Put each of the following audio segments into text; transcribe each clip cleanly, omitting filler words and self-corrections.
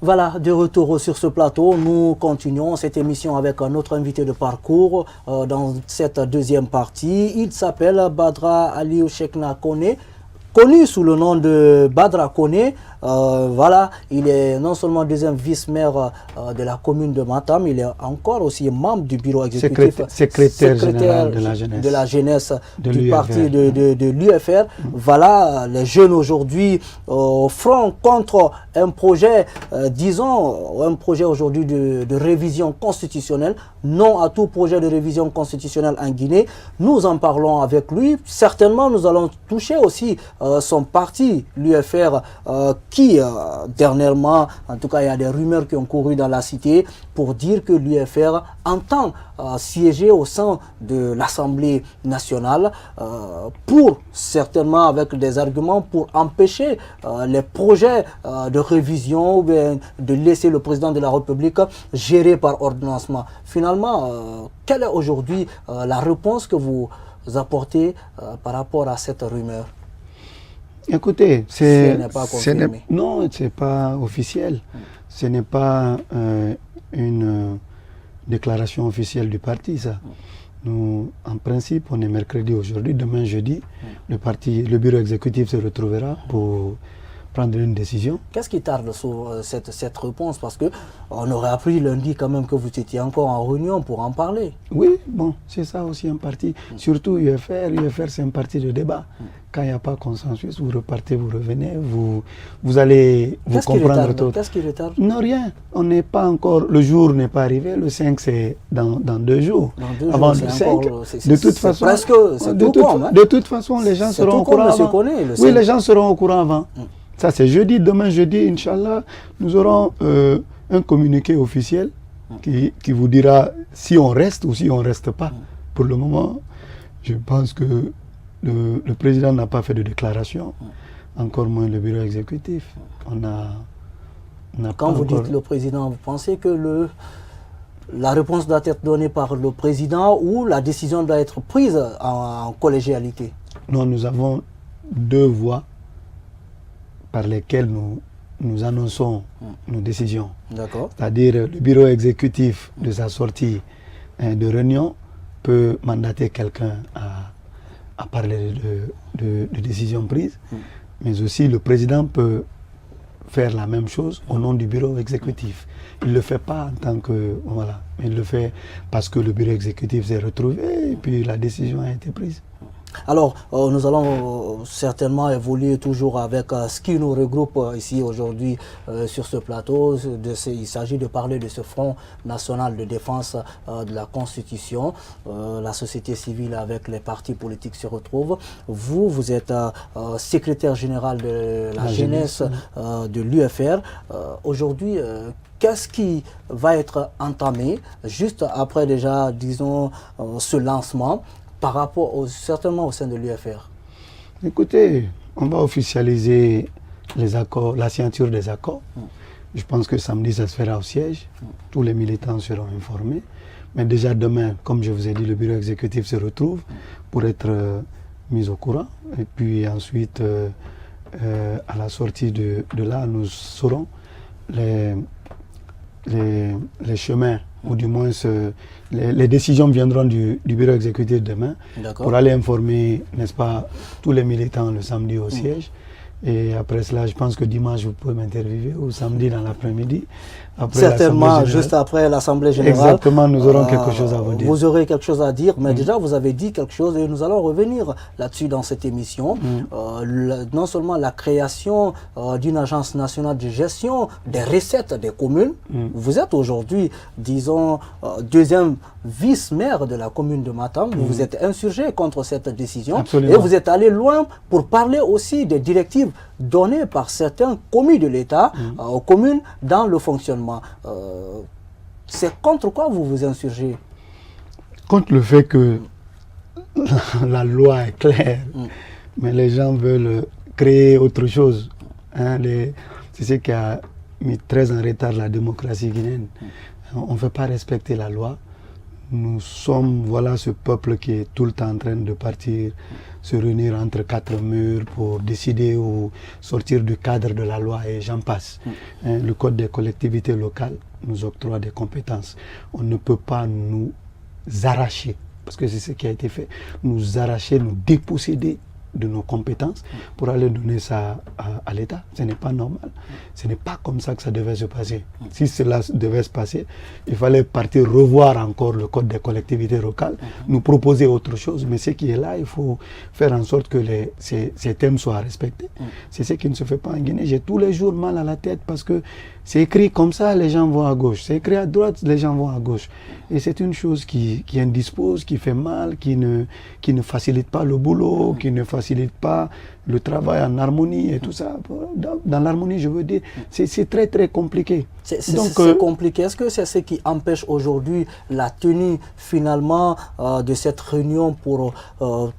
Voilà, de retour sur ce plateau, nous continuons cette émission avec notre invité de parcours dans cette deuxième partie. Il s'appelle Badra Aliou Cheikhna Koné, connu sous le nom de Badra Koné. Voilà, il est non seulement deuxième vice-maire de la commune de Matam, il est encore aussi membre du bureau exécutif, secrétaire général de la jeunesse du parti de l'UFR. Voilà, les jeunes aujourd'hui au front contre un projet, disons, un projet aujourd'hui de révision constitutionnelle, non à tout projet de révision constitutionnelle en Guinée. Nous en parlons avec lui. Certainement, nous allons toucher aussi son parti, l'UFR, qui, dernièrement, en tout cas, il y a des rumeurs qui ont couru dans la cité pour dire que l'UFR entend siéger au sein de l'Assemblée nationale pour, certainement avec des arguments, pour empêcher les projets de révision ou bien de laisser le président de la République gérer par ordonnancement. Finalement, quelle est aujourd'hui la réponse que vous apportez par rapport à cette rumeur? Écoutez, non, ce n'est pas officiel. Ce n'est pas une déclaration officielle du parti, ça. Nous, en principe, on est mercredi aujourd'hui, demain jeudi, le bureau exécutif se retrouvera pour prendre une décision. Qu'est-ce qui tarde sur cette réponse? Parce qu'on aurait appris lundi quand même que vous étiez encore en réunion pour en parler. Oui, bon, c'est ça aussi un parti. Surtout UFR, c'est un parti de débat. Quand il n'y a pas consensus, vous repartez, vous revenez, vous allez vous comprendre tout. Qu'est-ce qui retarde? Non, rien. On n'est pas encore, le jour n'est pas arrivé, le 5 c'est dans 2 jours. Avant le 5, de toute façon, de toute façon, les gens seront au courant avant. Oui, les gens seront au courant avant. Ça c'est jeudi, demain jeudi, Inch'Allah, nous aurons un communiqué officiel qui vous dira si on reste ou si on ne reste pas. Pour le moment, je pense que le président n'a pas fait de déclaration, encore moins le bureau exécutif. Quand vous dites le président, vous pensez que la réponse doit être donnée par le président ou la décision doit être prise en collégialité? Non, nous avons 2 voies par lesquelles nous annonçons nos décisions. C'est-à-dire le bureau exécutif de sa sortie de réunion peut mandater quelqu'un à parler de décisions prises, mais aussi le président peut faire la même chose au nom du bureau exécutif. Il ne le fait pas en tant que... Voilà, il le fait parce que le bureau exécutif s'est retrouvé et puis la décision a été prise. Alors, nous allons certainement évoluer toujours avec ce qui nous regroupe ici aujourd'hui sur ce plateau. Il s'agit de parler de ce Front national de défense de la Constitution. La société civile avec les partis politiques se retrouvent. Vous êtes secrétaire général de la jeunesse de l'UFR. Aujourd'hui, qu'est-ce qui va être entamé juste après déjà, disons, ce lancement par rapport certainement au sein de l'UFR? Écoutez, on va officialiser les accords, la signature des accords. Je pense que samedi, ça se fera au siège. Tous les militants seront informés. Mais déjà demain, comme je vous ai dit, le bureau exécutif se retrouve pour être mis au courant. Et puis ensuite, à la sortie de là, nous saurons les chemins, ou du moins les décisions viendront du bureau exécutif demain pour aller informer, n'est-ce pas, tous les militants le samedi au siège. Et après cela, je pense que dimanche, vous pouvez m'interviewer, ou samedi dans l'après-midi. Certainement, juste après l'Assemblée générale. Exactement, nous aurons quelque chose à vous dire. Vous aurez quelque chose à dire, mais déjà, vous avez dit quelque chose et nous allons revenir là-dessus dans cette émission. Non seulement la création d'une agence nationale de gestion des recettes des communes. Vous êtes aujourd'hui, disons, deuxième vice-maire de la commune de Matam. Vous vous êtes insurgé contre cette décision. Absolument. Et vous êtes allé loin pour parler aussi des directives données par certains commis de l'État aux communes dans le fonctionnement. C'est contre quoi vous vous insurgez? Contre le fait que la loi est claire, mais les gens veulent créer autre chose. C'est ce qui a mis très en retard la démocratie guinéenne. On ne veut pas respecter la loi. nous sommes, voilà, ce peuple qui est tout le temps en train de partir, se réunir entre quatre murs pour décider ou sortir du cadre de la loi et j'en passe. Le Code des collectivités locales nous octroie des compétences. On ne peut pas nous arracher, parce que c'est ce qui a été fait, nous arracher, nous déposséder de nos compétences pour aller donner ça à l'État. Ce n'est pas normal. Ce n'est pas comme ça que ça devait se passer. Si cela devait se passer, il fallait partir revoir encore le Code des collectivités locales, nous proposer autre chose. Mais ce qui est là, il faut faire en sorte que ces thèmes soient respectés. C'est ce qui ne se fait pas en Guinée. J'ai tous les jours mal à la tête parce que c'est écrit comme ça, les gens vont à gauche. C'est écrit à droite, les gens vont à gauche. Et c'est une chose qui indispose, qui fait mal, qui ne facilite pas le boulot, qui ne facilite pas le travail en harmonie et tout ça. Dans l'harmonie, je veux dire, c'est très très compliqué. C'est compliqué. Est-ce que c'est ce qui empêche aujourd'hui la tenue finalement de cette réunion pour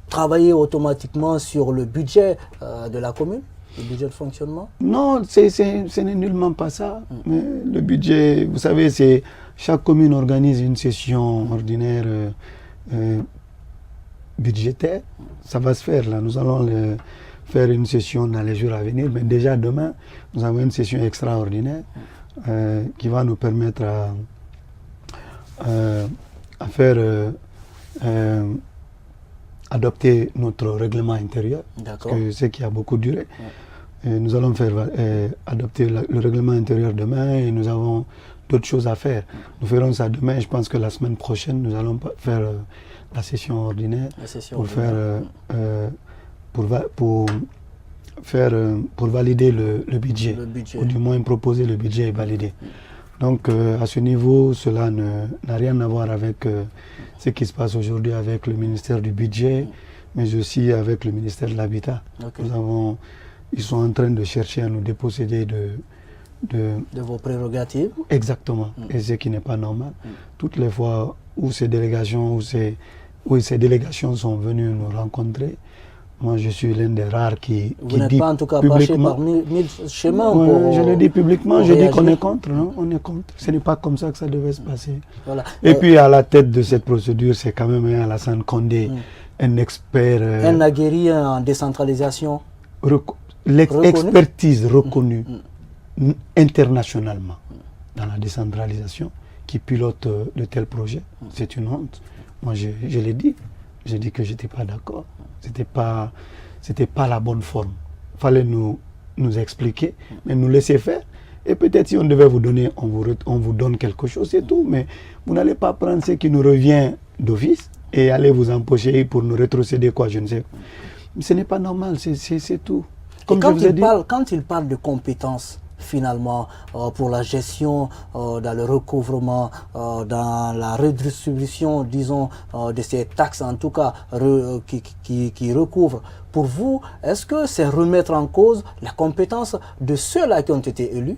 travailler automatiquement sur le budget de la commune? Le budget de fonctionnement? Non, ce n'est nullement pas ça. Mais le budget, vous savez, chaque commune organise une session ordinaire budgétaire. Ça va se faire là. Nous allons faire une session dans les jours à venir. Mais déjà demain, nous avons une session extraordinaire qui va nous permettre à faire adopter notre règlement intérieur, parce que c'est qui a beaucoup duré. Et nous allons faire adopter le règlement intérieur demain et nous avons d'autres choses à faire. Nous ferons ça demain. Je pense que la semaine prochaine, nous allons faire la session ordinaire pour valider le budget, ou du moins proposer le budget et valider. Donc à ce niveau, cela n'a rien à voir avec ce qui se passe aujourd'hui avec le ministère du Budget, mais aussi avec le ministère de l'Habitat. Ils sont en train de chercher à nous déposséder de vos prérogatives. Exactement, et ce qui n'est pas normal. Toutes les fois où ces délégations sont venues nous rencontrer, moi, je suis l'un des rares qui Vous n'êtes pas en tout cas passé par mille chemins pour... Je le dis publiquement, je dis qu'on est contre, non? On est contre. Ce n'est pas comme ça que ça devait se passer. Voilà. Et puis, à la tête de cette procédure, c'est quand même Alassane Condé, un expert... un aguerri en décentralisation. L'expertise reconnue internationalement dans la décentralisation, qui pilote de tels projets. C'est une honte. Moi, je l'ai dit. J'ai dit que je n'étais pas d'accord. C'était pas la bonne forme. Il fallait nous expliquer, mais nous laisser faire. Et peut-être si on devait vous donner, on vous donne quelque chose, c'est tout. Mais vous n'allez pas prendre ce qui nous revient d'office et aller vous empocher pour nous rétrocéder quoi, je ne sais. Ce n'est pas normal, c'est tout. Comme quand il parle de compétences, finalement, pour la gestion, dans le recouvrement, dans la redistribution, disons, de ces taxes, en tout cas, qui recouvrent. Pour vous, est-ce que c'est remettre en cause la compétence de ceux-là qui ont été élus?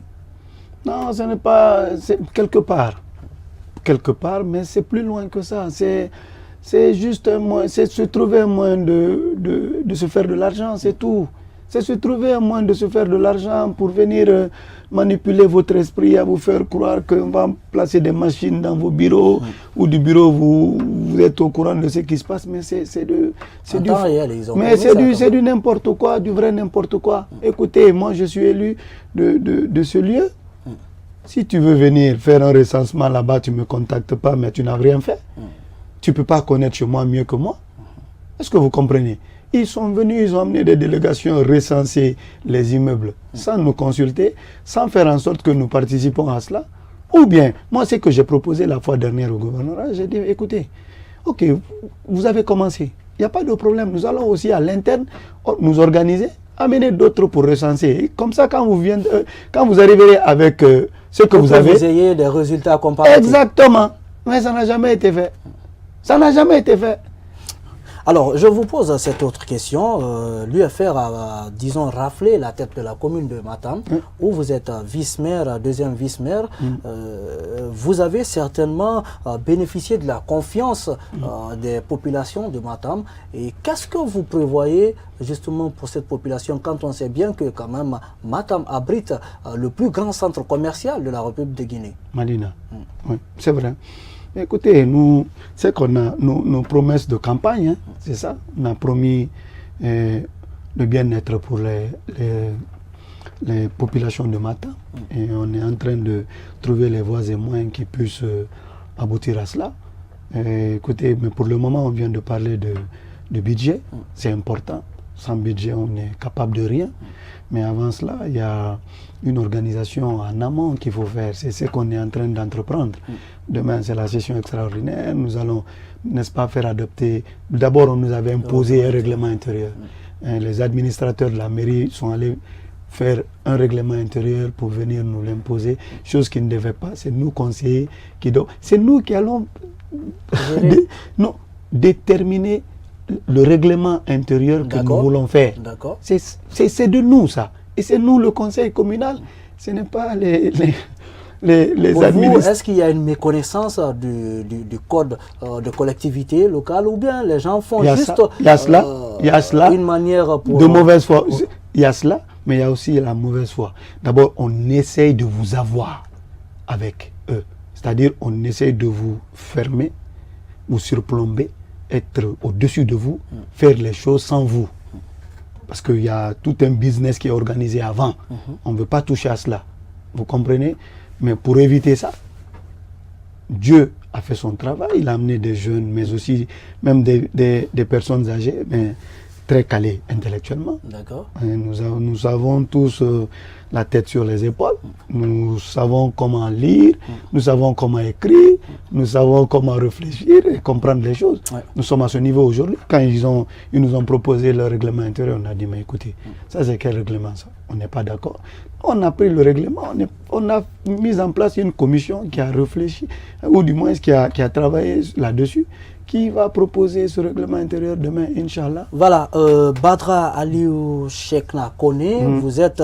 Non, ce n'est pas... quelque part, mais c'est plus loin que ça. C'est juste un moyen, c'est se trouver un moyen de se faire de l'argent, c'est tout. C'est se trouver un moyen de se faire de l'argent pour venir manipuler votre esprit, à vous faire croire qu'on va placer des machines dans vos bureaux, ou du bureau, vous êtes au courant de ce qui se passe, mais c'est du n'importe quoi, du vrai n'importe quoi. Écoutez, moi je suis élu de ce lieu. Si tu veux venir faire un recensement là-bas, tu ne me contactes pas, mais tu n'as rien fait. Tu ne peux pas connaître chez moi mieux que moi. Est-ce que vous comprenez? Ils sont venus, ils ont amené des délégations recenser les immeubles sans nous consulter, sans faire en sorte que nous participons à cela. Ou bien, moi, ce que j'ai proposé la fois dernière au gouvernorat, j'ai dit, écoutez, ok, vous avez commencé, il n'y a pas de problème. Nous allons aussi à l'interne nous organiser, amener d'autres pour recenser. Et comme ça, quand vous arriverez avec ce que vous avez... vous ayez des résultats comparatifs. Exactement. Mais ça n'a jamais été fait. Ça n'a jamais été fait. Alors, je vous pose cette autre question. L'UFR a, disons, raflé la tête de la commune de Matam, où vous êtes vice-maire, deuxième vice-maire. Vous avez certainement bénéficié de la confiance des populations de Matam. Et qu'est-ce que vous prévoyez justement pour cette population, quand on sait bien que quand même Matam abrite le plus grand centre commercial de la République de Guinée? Madina, oui, c'est vrai. Écoutez, nous, c'est qu'on a nos promesses de campagne, hein, c'est ça. On a promis le bien-être pour les populations de Matam. Et on est en train de trouver les voies et moyens qui puissent aboutir à cela. Écoutez, mais pour le moment, on vient de parler de budget. C'est important. Sans budget, on est capable de rien. Mais avant cela, il y a une organisation en amont qu'il faut faire. C'est ce qu'on est en train d'entreprendre. Demain, c'est la session extraordinaire. Nous allons, n'est-ce pas, faire adopter... D'abord, on nous avait imposé un règlement intérieur. Les administrateurs de la mairie sont allés faire un règlement intérieur pour venir nous l'imposer, chose qui ne devait pas. C'est nous, conseillers, qui doivent... C'est nous qui allons déterminer le règlement intérieur que nous voulons faire. C'est de nous, ça. Et c'est nous, le conseil communal. Ce n'est pas les administrateurs. Est-ce qu'il y a une méconnaissance du code de collectivité locale ou bien les gens font juste une manière pour... De mauvaise foi. Il y a cela, mais il y a aussi la mauvaise foi. D'abord, on essaye de vous avoir avec eux. C'est-à-dire, on essaye de vous fermer, vous surplomber, être au-dessus de vous, faire les choses sans vous. Parce qu'il y a tout un business qui est organisé avant. On ne veut pas toucher à cela. Vous comprenez? Mais pour éviter ça, Dieu a fait son travail. Il a amené des jeunes, mais aussi même des personnes âgées, mais très calées intellectuellement. D'accord. Nous avons tous la tête sur les épaules. Nous savons comment lire, nous savons comment écrire, nous savons comment réfléchir et comprendre les choses. Nous sommes à ce niveau aujourd'hui. Quand ils nous ont proposé le règlement intérieur, on a dit, mais écoutez, ça c'est quel règlement ça? On n'est pas d'accord. On a pris le règlement, on a mis en place une commission qui a réfléchi, ou du moins qui a travaillé là-dessus, qui va proposer ce règlement intérieur demain, Inch'Allah. Voilà, Badra Aliou Cheikhna Kone, vous êtes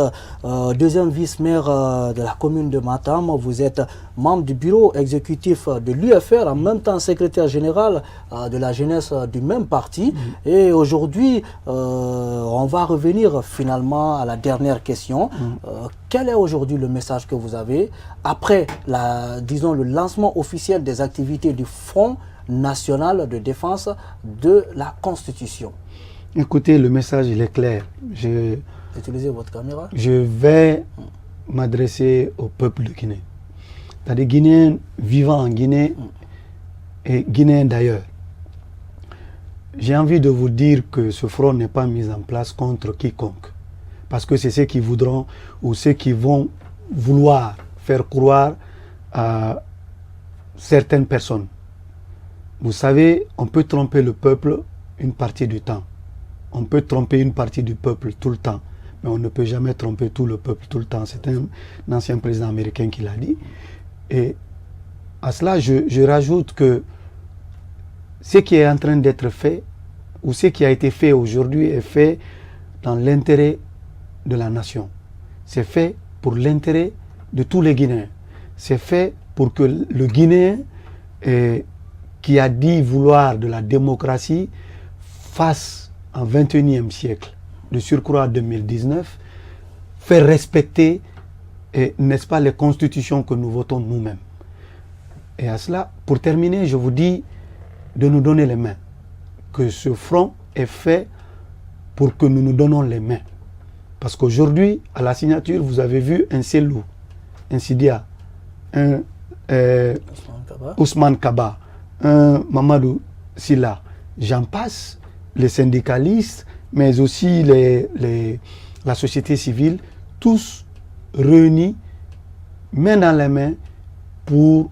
deuxième vice-maire de la commune de Matam, vous êtes membre du bureau exécutif de l'UFR, en même temps secrétaire général de la jeunesse du même parti. Et aujourd'hui, on va revenir finalement à la dernière question. Quel est aujourd'hui le message que vous avez après disons, le lancement officiel des activités du Front national de défense de la Constitution? Écoutez, le message il est clair. Utilisez votre caméra. Je vais m'adresser au peuple de Guinée. C'est-à-dire Guinéens vivant en Guinée et Guinéens d'ailleurs. J'ai envie de vous dire que ce front n'est pas mis en place contre quiconque. Parce que c'est ceux qui voudront ou ceux qui vont vouloir faire croire à certaines personnes. Vous savez, on peut tromper le peuple une partie du temps. On peut tromper une partie du peuple tout le temps. Mais on ne peut jamais tromper tout le peuple tout le temps. C'est un ancien président américain qui l'a dit. Et à cela, je rajoute que ce qui est en train d'être fait, ou ce qui a été fait aujourd'hui, est fait dans l'intérêt de la nation. C'est fait pour l'intérêt de tous les Guinéens. C'est fait pour que le Guinéen qui a dit vouloir de la démocratie fasse en 21e siècle, de surcroît 2019, faire respecter, n'est-ce pas, les constitutions que nous votons nous-mêmes. Et à cela, pour terminer, je vous dis de nous donner les mains. Que ce front est fait pour que nous nous donnons les mains. Parce qu'aujourd'hui, à la signature, vous avez vu un Selou, un Sidia, un Ousmane Kaba, un Mamadou Silla, j'en passe, les syndicalistes, mais aussi la société civile, tous réunis, main dans la main, pour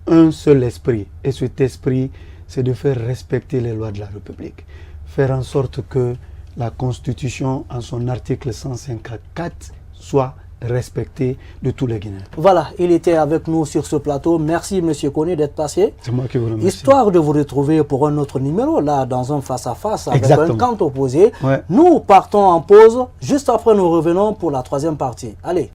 un seul esprit. Et cet esprit, c'est de faire respecter les lois de la République. Faire en sorte que la Constitution, en son article 154, soit respectée de tous les Guinéens. Voilà, il était avec nous sur ce plateau. Merci, M. Koné, d'être passé. C'est moi qui vous remercie. Histoire de vous retrouver pour un autre numéro, là, dans un face-à-face, avec un camp opposé. Nous partons en pause. Juste après, nous revenons pour la troisième partie. Allez.